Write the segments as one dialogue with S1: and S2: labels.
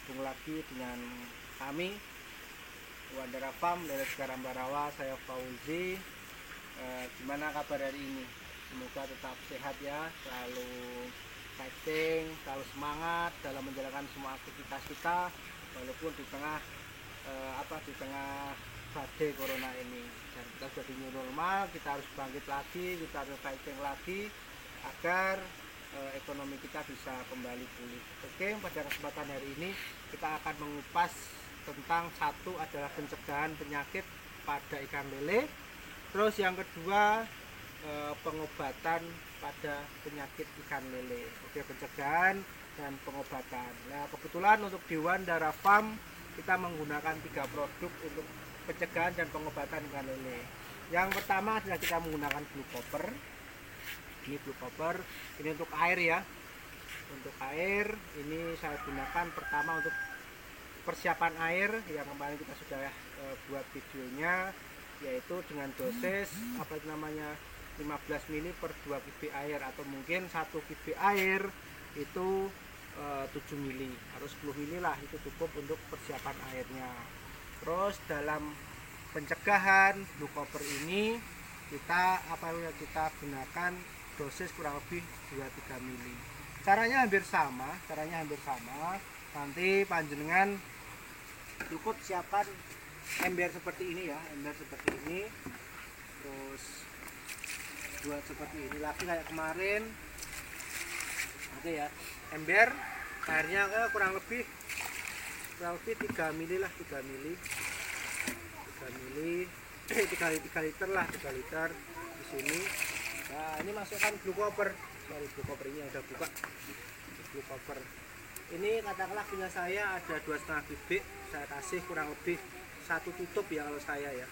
S1: bergabung lagi dengan kami Wandara Farm dari Sekarang Barawa. Saya Fauzi. Gimana kabar hari ini? Semoga tetap sehat ya, selalu fighting, selalu semangat dalam menjalankan semua aktivitas kita walaupun di tengah di tengah badai corona ini. Dan kita sudah di new normal, kita harus bangkit lagi, kita harus fighting lagi agar ekonomi kita bisa kembali pulih. Oke, pada kesempatan hari ini kita akan mengupas tentang satu adalah pencegahan penyakit pada ikan lele. Terus yang kedua pengobatan pada penyakit ikan lele. Oke, pencegahan dan pengobatan. Nah, kebetulan untuk di Wandara Farm kita menggunakan 3 produk untuk pencegahan dan pengobatan ikan lele. Yang pertama adalah kita menggunakan Blue Copper. Ini Blue Copper, ini untuk air ya. Untuk air ini saya gunakan pertama untuk persiapan air yang kemarin kita sudah buat videonya, yaitu dengan dosis 15 ml per 2 kubik air, atau mungkin 1 kubik air itu 7 ml atau 10 ml lah, itu cukup untuk persiapan airnya. Terus dalam pencegahan Blue Copper ini kita gunakan dosis kurang lebih 2-3 ml. Caranya hampir sama. Nanti panjenengan cukup siapkan ember seperti ini ya, terus buat seperti ini lagi kayak kemarin. Oke ya, ember airnya kurang lebih 3 ml lah, 3 liter lah, 3 liter di sini. Nah, ini masukkan Blue Copper. Blue Copper ini yang udah buka. Blue Copper ini katakanlah punya saya ada 2,5 kubik, saya kasih kurang lebih 1 tutup ya kalau saya ya.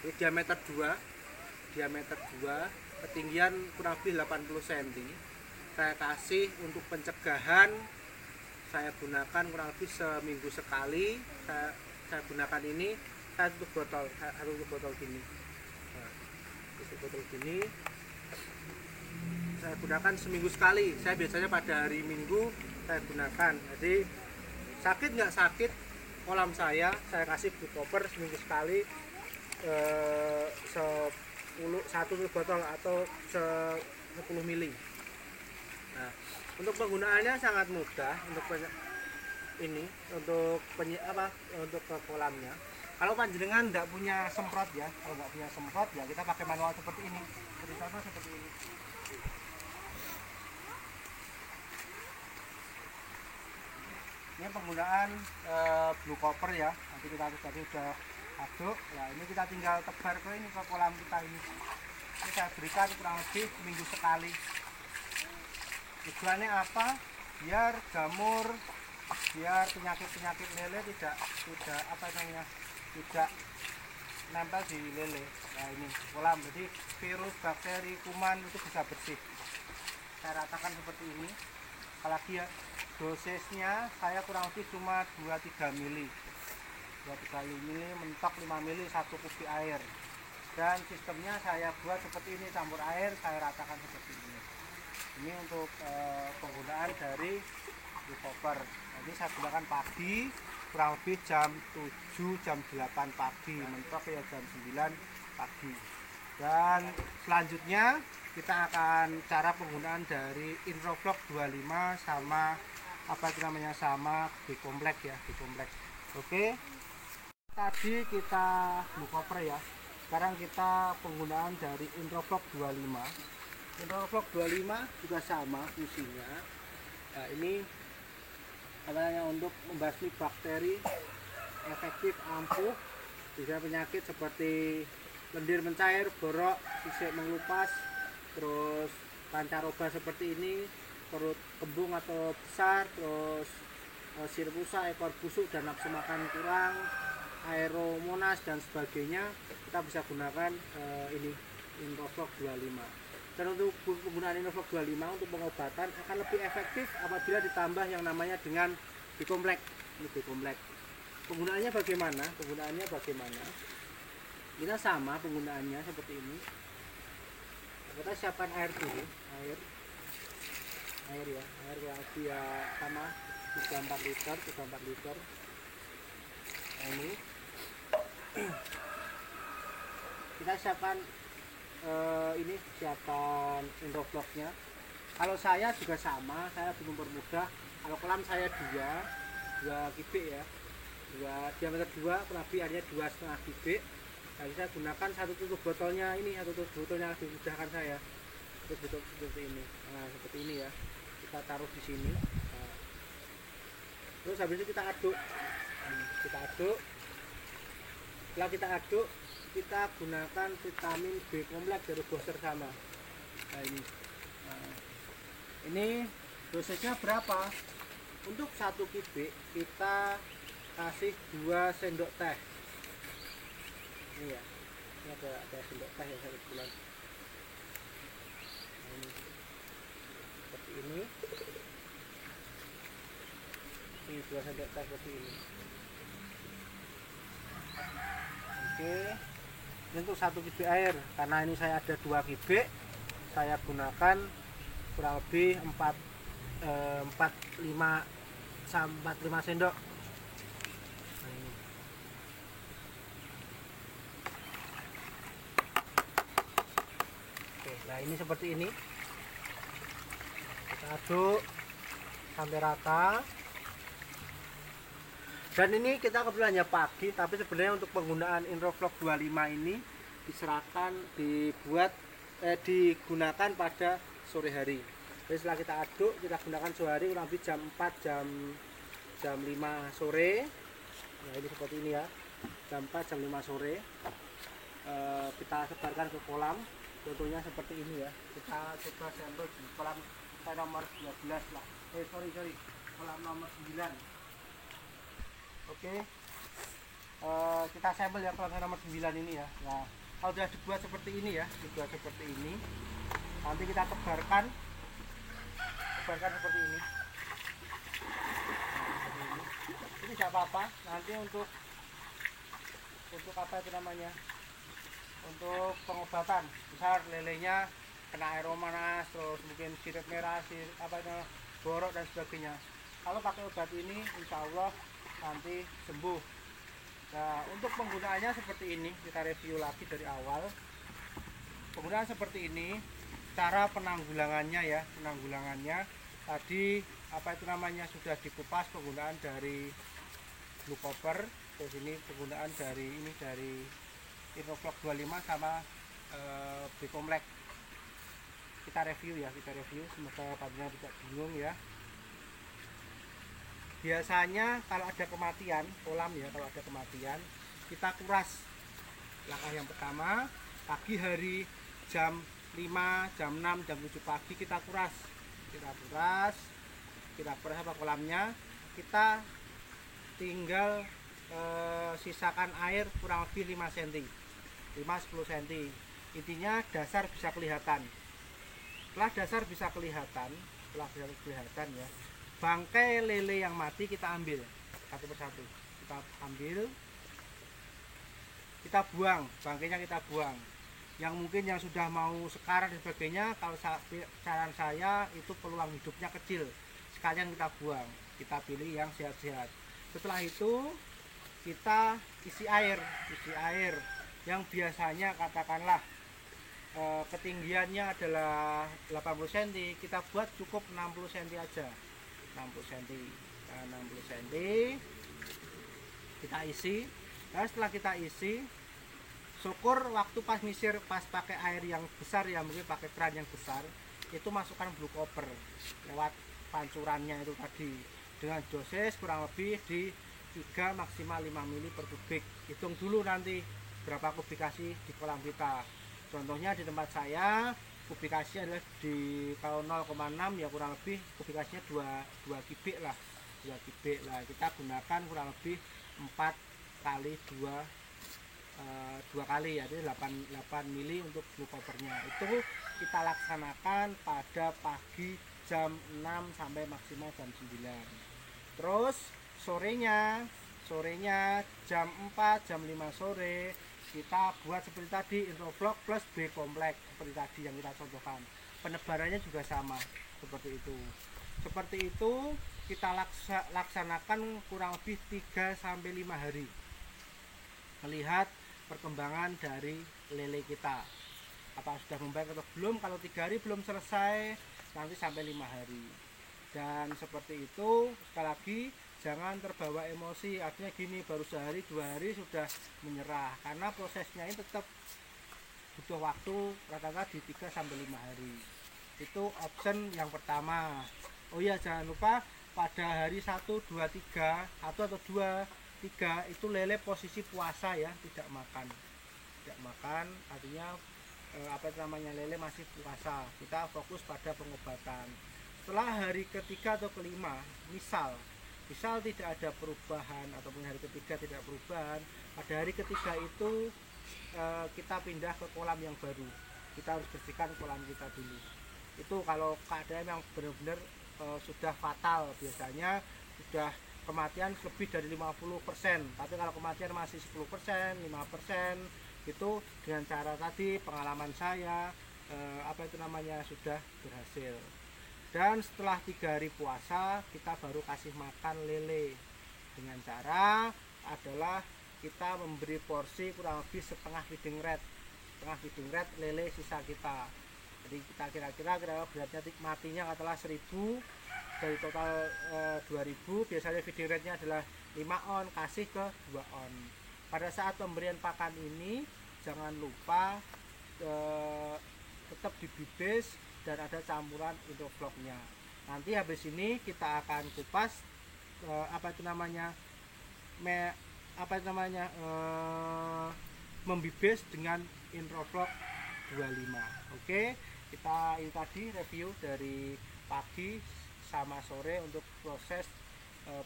S1: Ini diameter 2, ketinggian kurang lebih 80 cm. Saya kasih untuk pencegahan, saya gunakan kurang lebih seminggu sekali. Saya gunakan ini satu botol gini. Nah, botol gini saya gunakan seminggu sekali. Saya biasanya pada hari Minggu saya gunakan. Jadi sakit nggak sakit kolam saya kasih Blue Copper seminggu sekali, 1 botol atau 10 ml. Nah, untuk penggunaannya sangat mudah. Untuk ke kolamnya. Kalau panjenengan nggak punya semprot ya, kita pakai manual seperti ini. Seperti ini. Ini penggunaan Blue Copper ya. Nanti kita tadi sudah aduk. Ya, ini kita tinggal tebar ke kolam kita ini. Ini saya berikan kurang lebih seminggu sekali. Tujuannya apa? Biar jamur, biar penyakit lele tidak nempel di lele. Nah, ini kolam, jadi virus, bakteri, kuman itu bisa bersih. Saya ratakan seperti ini. Apalagi ya, dosisnya saya kurang lebih cuma 2-3 ml. 2-3 ml mentok 5 ml 1 kubik air. Dan sistemnya saya buat seperti ini, campur air saya ratakan seperti ini. Ini untuk penggunaan dari Blue Copper. Jadi saya gunakan pagi, kurang lebih jam 7, jam 8 pagi, mentok ya jam 9 pagi. Dan selanjutnya kita akan cara penggunaan dari Inroflox 25 sama sama Bikomplek ya, Bikomplek. Oke. Tadi kita Blue Copper ya. Sekarang kita penggunaan dari Inroflox 25. Inroflox 25 juga sama fungsinya. Nah, ini untuk membasmi bakteri, efektif, ampuh, bisa penyakit seperti lendir mencair, borok, sisik mengelupas, terus pancaroba seperti ini, perut kembung atau besar, terus sirpusa, ekor busuk dan nafsu makan kurang, aeromonas dan sebagainya, kita bisa gunakan ini Inroflox 25. Dan untuk penggunaan Inroflox 25 untuk pengobatan akan lebih efektif apabila ditambah yang namanya dengan Bikomplek. Ini Bikomplek. Penggunaannya bagaimana? Kita sama penggunaannya seperti ini. Kita siapkan air dulu, air ya, sama 4 liter, 4 liter. Nah, ini kita siapkan ini siapkan interlocknya. Kalau saya juga sama, saya belum mempermudah. Kalau kolam saya 2 kubik ya, diameter 2, kurang lebih airnya 2,5 kubik. Jadi saya gunakan satu tutup botolnya ini, satu tutup botolnya lebih mudahkan saya. Tutup botol seperti ini. Nah, seperti ini ya. Kita taruh di sini. Nah, terus habis itu kita aduk. Kita aduk. Setelah kita aduk, kita gunakan vitamin B kompleks dari Boster sama. Nah, ini dosisnya berapa? Untuk 1 kubik kita kasih 2 sendok teh. Ini ya, ini ada sendok teh yang 1 bulan. Nah, ini seperti ini. Ini 2 sendok teh seperti ini. Oke, ini untuk 1 kubik air. Karena ini saya ada 2 kubik, saya gunakan kurang lebih 45 sendok. Oke, nah ini seperti ini. Kita aduk sampai rata. Dan ini kita kebetulan pagi, tapi sebenarnya untuk penggunaan Interlock 25 ini digunakan pada sore hari. Jadi setelah kita aduk, kita gunakan sore hari kurang lebih jam 4, jam 5 sore. Nah, ini seperti ini ya, jam 4, jam 5 sore. Kita sebarkan ke kolam, contohnya seperti ini ya. Kita coba sampel di kolam nomor 12 lah. Kolam nomor 9. Oke, kita sampel ya kolam nomor 9 ini ya. Nah, kalau sudah dibuat seperti ini ya, nanti kita tebarkan seperti ini. Ini tidak apa-apa. Nanti untuk apa itu namanya? Untuk pengobatan. Misal lelenya kena aeromanas, terus mungkin sirip merah, borok dan sebagainya. Kalau pakai obat ini, insya Allah nanti sembuh. Nah, untuk penggunaannya seperti ini, kita review lagi dari awal. Penggunaan seperti ini, cara penanggulangannya ya, tadi apa itu namanya sudah dikupas penggunaan dari Blue Copper. Terus ini penggunaan dari Interlock 25 sama B kompleks. Kita review, semoga panjenengan tidak bingung ya. Biasanya kalau ada kematian kolam ya, kita kuras. Langkah yang pertama, pagi hari jam 5, jam 6, jam 7 pagi kita kuras apa kolamnya. Kita tinggal sisakan air kurang lebih 5 cm, 5-10 cm. Intinya dasar bisa kelihatan. Setelah dasar bisa kelihatan ya, bangkai lele yang mati kita ambil satu persatu. Kita buang bangkainya, yang mungkin yang sudah mau sekarat dan sebagainya, kalau saran saya itu peluang hidupnya kecil, sekalian kita buang, kita pilih yang sehat-sehat. Setelah itu kita isi air yang biasanya katakanlah ketinggiannya adalah 80 cm, kita buat cukup 60 cm aja. 60 cm kita isi. Nah, setelah kita isi, syukur waktu pas nyisir, pas pakai air yang besar ya, mungkin pakai keran yang besar, itu masukkan Blue Copper lewat pancurannya itu tadi, dengan dosis kurang lebih di 3 maksimal 5 ml per kubik. Hitung dulu nanti berapa kubikasi di kolam kita. Contohnya di tempat saya kubikasinya adalah kalau 0,6 ya kurang lebih kubikasinya 2 kubik lah. Kita gunakan kurang lebih 4 kali 2 kali ya, jadi 8 mili untuk Blue Coppernya. Itu kita laksanakan pada pagi jam 6 sampai maksimal jam 9. Terus sorenya jam 4, jam 5 sore kita buat seperti tadi, Interlock plus B kompleks seperti tadi yang kita contohkan. Penebarannya juga sama seperti itu. kita laksanakan kurang lebih 3-5 hari melihat perkembangan dari lele kita, apa sudah membaik atau belum. Kalau 3 hari belum selesai, nanti sampai 5 hari. Dan seperti itu, sekali lagi jangan terbawa emosi, artinya gini, baru sehari 2 hari sudah menyerah, karena prosesnya ini tetap butuh waktu rata-rata di 3-5 hari. Itu option yang pertama. Oh iya, jangan lupa pada hari 1, 2, 3 atau 2, 3 itu lele posisi puasa ya, tidak makan, artinya lele masih puasa. Kita fokus pada pengobatan. Setelah hari ketiga atau kelima, misal tidak ada perubahan ataupun hari ketiga tidak perubahan, pada hari ketiga itu kita pindah ke kolam yang baru. Kita harus bersihkan kolam kita dulu. Itu kalau keadaan yang benar-benar sudah fatal, biasanya sudah kematian lebih dari 50%. Tapi kalau kematian masih 10%, 5%, itu dengan cara tadi, pengalaman saya sudah berhasil. Dan setelah 3 hari puasa, kita baru kasih makan lele dengan cara adalah kita memberi porsi kurang lebih setengah feeding rate lele sisa kita. Jadi kita kira-kira beratnya matinya adalah 1000 dari total 2000, biasanya feeding rate-nya adalah 5 on, kasih ke 2 on. Pada saat pemberian pakan ini jangan lupa tetap dibibis dan ada campuran Interfloc-nya. Nanti habis ini kita akan kupas membibis dengan Interfloc 25. Oke, kita ini tadi review dari pagi sama sore untuk proses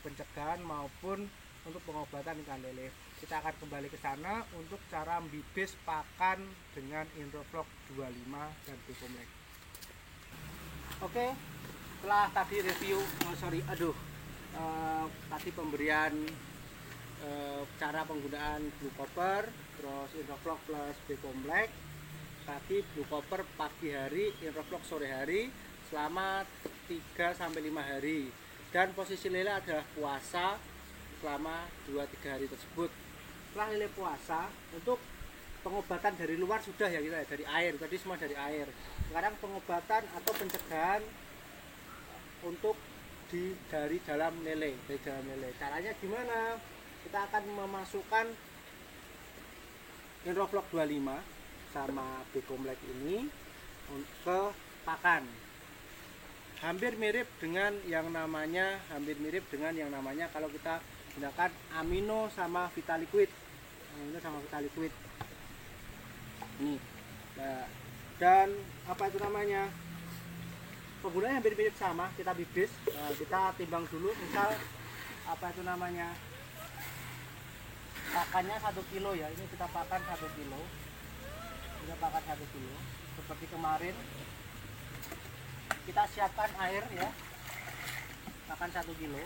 S1: pencegahan maupun untuk pengobatan ikan lele. Kita akan kembali ke sana untuk cara membibis pakan dengan Interfloc 25 dan Becomlex. Oke, setelah tadi review tadi pemberian cara penggunaan Blue Copper, terus Interfloc plus Becomlex. Tadi Blue Copper pagi hari, Interfloc sore hari selama 3-5 hari. Dan posisi lele adalah puasa selama 2-3 hari tersebut. Setelah lele puasa, untuk pengobatan dari luar sudah ya kita dari air, tadi semua dari air. Sekarang pengobatan atau pencegahan untuk dari dalam lele, Caranya gimana? Kita akan memasukkan Interfloc 25 sama Becomlex ini ke pakan. Hampir mirip dengan yang namanya kalau kita gunakan amino sama Vitaliquid. Ini. Nah, dan penggunaannya hampir mirip sama, kita bibis. Nah, kita timbang dulu, misal pakannya 1 kilo ya. Ini kita pakan 1 kilo. Seperti kemarin kita siapkan air ya, makan 1 kilo.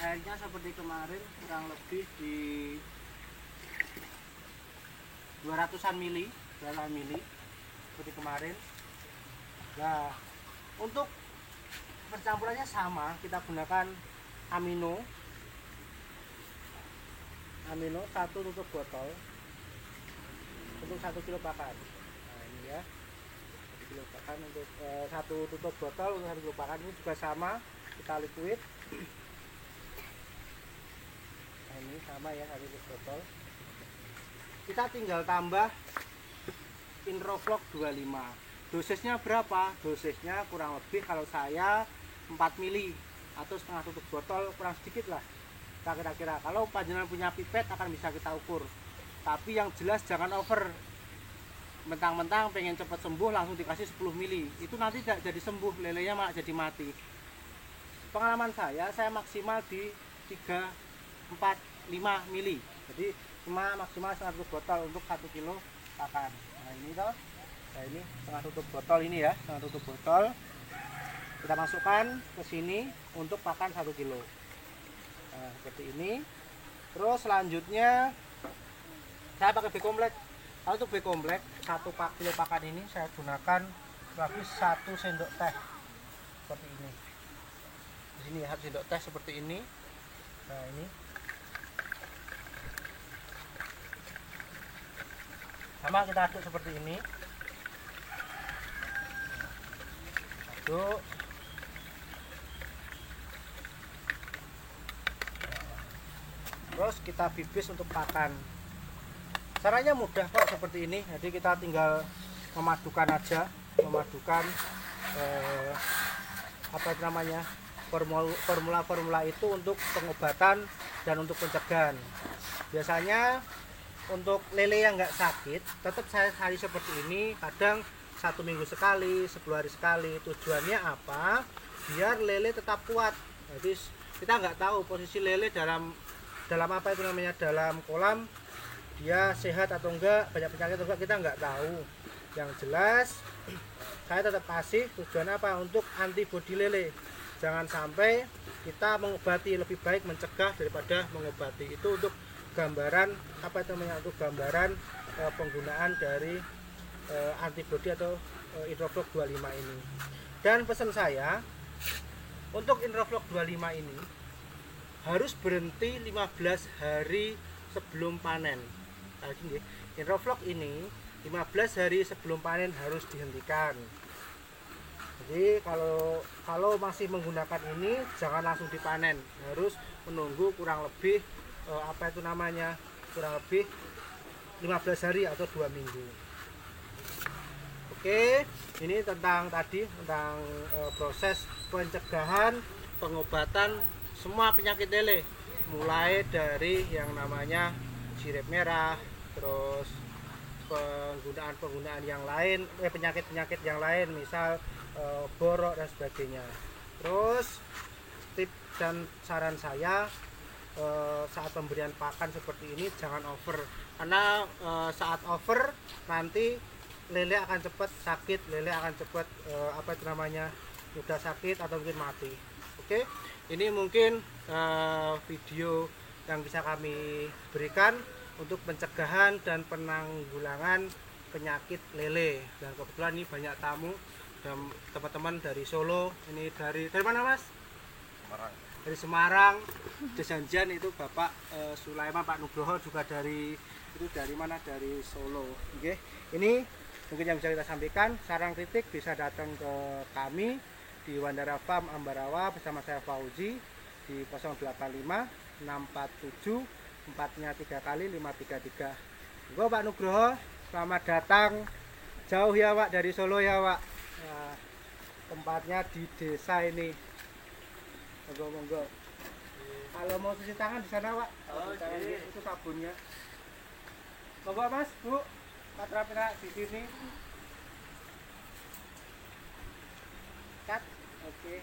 S1: Airnya seperti kemarin kurang lebih di 200-an mili seperti kemarin. Nah, untuk pencampurannya sama, kita gunakan amino 1 tutup botol untuk 1 kilo pakan. Nah, ini ya, 1 kilo pakan untuk 1 tutup botol untuk 1 kilo pakan. Ini juga sama, kita liquid. Nah, ini sama ya, 1 tutup botol. Kita tinggal tambah Interfloc 25. Dosisnya berapa? Dosisnya kurang lebih kalau saya 4 mili atau setengah tutup botol, kurang sedikit lah. Kira-kira kalau panjenengan punya pipet akan bisa kita ukur. Tapi yang jelas jangan over. Mentang-mentang pengen cepat sembuh langsung dikasih 10 mili. Itu nanti tidak jadi sembuh, lelenya malah jadi mati. Pengalaman saya maksimal di 3, 4, 5 mili. Jadi cuma maksimal setengah tutup botol untuk 1 kilo pakan. Nah ini toh. Nah ini setengah tutup botol ini ya, setengah tutup botol. Kita masukkan ke sini untuk pakan 1 kilo. Nah, seperti ini. Terus selanjutnya saya pakai Becomlex. Kalau untuk Becomlex 1 kilo pakan ini saya gunakan habis 1 sendok teh seperti ini. Di sini harus sendok teh seperti ini. Nah ini sama kita aduk seperti ini, aduk. Terus kita bibis untuk pakan. Caranya mudah kok seperti ini. Jadi kita tinggal memadukan aja, memadukan apa itu namanya, formula-formula itu untuk pengobatan dan untuk pencegahan. Biasanya untuk lele yang nggak sakit, tetap saya hari seperti ini. Kadang 1 minggu sekali, 10 hari sekali. Tujuannya apa? Biar lele tetap kuat. Jadi kita nggak tahu posisi lele dalam apa itu namanya, dalam kolam dia sehat atau enggak, banyak penyakit atau enggak, kita nggak tahu. Yang jelas saya tetap kasih. Tujuan apa? Untuk antibodi lele. Jangan sampai kita mengobati, lebih baik mencegah daripada mengobati. Itu untuk gambaran apa itu namanya, untuk gambaran penggunaan dari antibodi atau Interfloc 25 ini. Dan pesan saya untuk Interfloc 25 ini harus berhenti 15 hari sebelum panen. Interfloc ini 15 hari sebelum panen harus dihentikan. Jadi kalau masih menggunakan ini jangan langsung dipanen, harus menunggu kurang lebih apa itu namanya, kurang lebih 15 hari atau 2 minggu. Oke, ini tentang proses pencegahan, pengobatan semua penyakit lele, mulai dari yang namanya sirip merah, terus penggunaan yang lain, penyakit yang lain, misal borok dan sebagainya. Terus tips dan saran saya saat pemberian pakan seperti ini jangan over, karena saat over nanti lele akan cepat sakit, lele akan cepat apa itu namanya, mudah sakit atau mungkin mati. Oke, ini mungkin video yang bisa kami berikan untuk pencegahan dan penanggulangan penyakit lele. Dan kebetulan ini banyak tamu dan teman-teman dari Solo. Ini dari mana Mas?
S2: Semarang.
S1: Dari Semarang. Janjian itu Bapak Sulaiman, Pak Nugroho juga dari mana? Dari Solo. Oke. Ini mungkin yang bisa kita sampaikan. Saran kritik bisa datang ke kami di Wandara Farm Ambarawa bersama saya Fauzi di 085 647 4-nya 3 kali 533. Gue Pak Nugroho, selamat datang jauh ya Pak, dari Solo ya Pak. Nah, tempatnya di desa ini. Monggo. Kalau mau cuci tangan di sana Pak. Itu sabunnya. Monggo Mas, Bu. Pak Trapina di sini. Cut. Oke.